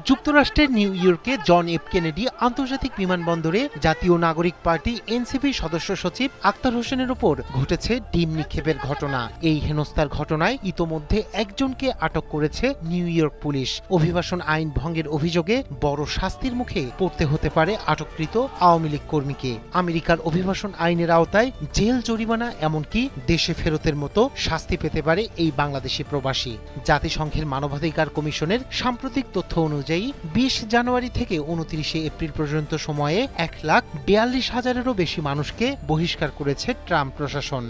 যুক্তরাষ্ট্রের নিউ ইয়র্কে John F Kennedy আন্তর্জাতিক বিমানবন্দরে জাতীয় নাগরিক পার্টি এনসিপির সদস্য সচিব আক্তার হোসেনের উপর ঘটেছে ডিম নিক্ষেপের ঘটনা। এই হেনস্থার ঘটনায় ইতোমধ্যে একজনকে আটক করেছে নিউ ইয়র্ক পুলিশ। অভিবাসন আইন ভঙ্গের অভিযোগে বড় শাস্তির মুখে পড়তে হতে পারে আটককৃত আওয়ামী লীগ কর্মীকে। আমেরিকার অভিবাসন আইনের আওতায় জেল, জরিমানা, এমনকি দেশে ফেরতের মতো শাস্তি পেতে পারে এই বাংলাদেশি প্রবাসী। জাতিসংঘের মানবাধিকার কমিশনের সাম্প্রতিক তথ্য অনুযায়ী 20 জানুয়ারি থেকে 29 এপ্রিল পর্যন্ত সময়ে 1,42,000-এরও বেশি মানুষকে বহিষ্কার করেছে ট্রাম্প প্রশাসন।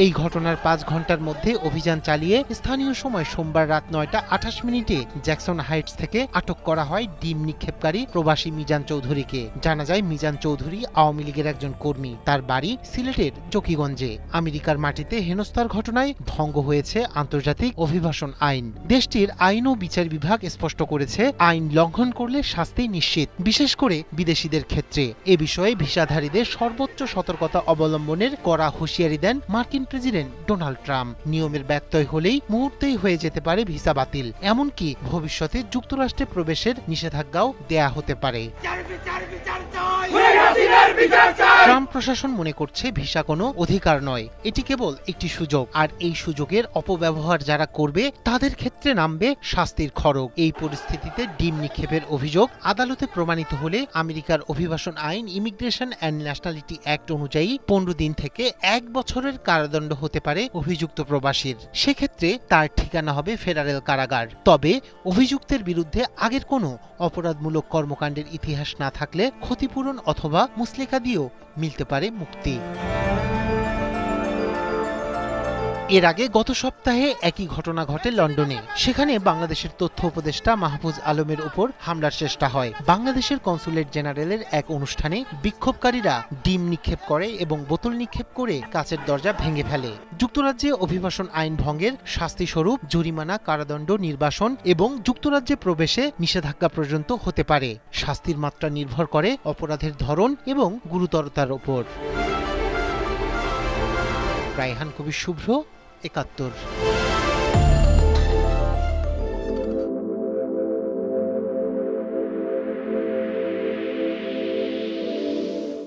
এই ঘটনার 5 ঘন্টার মধ্যে অভিযান চালিয়ে স্থানীয় সময় সোমবার রাত 9:28 জ্যাকসন হাইটস থেকে আটক করা হয় ডিম নিক্ষেপকারী প্রবাসী মিজান চৌধুরীকে। জানা যায়, মিজান চৌধুরী আওয়ামী লীগের একজন কর্মী। তার বাড়ি সিলেটের জকিগঞ্জে। আমেরিকার মাটিতে হেনস্থার ঘটনায় ভঙ্গ হয়েছে আন্তর্জাতিক অভিবাসন আইন। দেশটির আইন ও বিচার বিভাগ স্পষ্ট করেছে, আইন লঙ্ঘন করলে শাস্তি নিশ্চিত, বিশেষ করে বিদেশিদের ক্ষেত্রে। এ বিষয়ে ভিসাধারীদের সর্বোচ্চ সতর্কতা অবলম্বনের কড়া হুঁশিয়ারি দেন মার্কিন প্রেসিডেন্ট ডোনাল্ড ট্রাম্প। নিয়মের ব্যত্যয় হলেই মুহূর্তেই হয়ে যেতে পারে ভিসা বাতিল, এমনকি ভবিষ্যতে যুক্তরাষ্ট্রে প্রবেশের নিষেধাজ্ঞাও দেয়া হতে পারে। ট্রাম্প প্রশাসন মনে করছে ভিসা কোনো অধিকার নয়, এটি কেবল একটি সুযোগ। আর এই সুযোগের অপব্যবহার যারা করবে তাদের ক্ষেত্রে নামবে শাস্তির খড়গ। এই পরিস্থিতিতে ডিম নিক্ষেপের অভিযোগ আদালতে প্রমাণিত হলে আমেরিকার অভিবাসন আইন, ইমিগ্রেশন অ্যান্ড ন্যাশনালিটি অ্যাক্ট অনুযায়ী 15 দিন থেকে 1 বছরের কারাদণ্ড হতে পারে অভিযুক্ত প্রবাসীর। সেক্ষেত্রে তার ঠিকানা হবে ফেডারেল কারাগার। তবে অভিযুক্তের বিরুদ্ধে আগের কোনো অপরাধমূলক কর্মকাণ্ডের ইতিহাস না থাকলে ক্ষতিপূরণ অথবা মুচলেকা দিয়েও মিলতে পারে মুক্তি। এর আগে গত সপ্তাহে একই ঘটনা ঘটে লন্ডনে। সেখানে বাংলাদেশের তথ্য উপদেষ্টা মাহফুজ আলমের উপর হামলার চেষ্টা হয়। বাংলাদেশের কনসুলেট জেনারেলের এক অনুষ্ঠানে বিক্ষোভকারীরা ডিম নিক্ষেপ করে এবং বোতল নিক্ষেপ করে কাচের দরজা ভেঙে ফেলে। যুক্তরাজ্যে অভিবাসন আইন ভঙ্গের শাস্তিস্বরূপ জরিমানা, কারাদণ্ড, নির্বাসন এবং যুক্তরাজ্যে প্রবেশে নিষেধাজ্ঞা পর্যন্ত হতে পারে। শাস্তির মাত্রা নির্ভর করে অপরাধের ধরন এবং গুরুতরতার উপর। রায়হান কবির, শুভ্র, ৭১।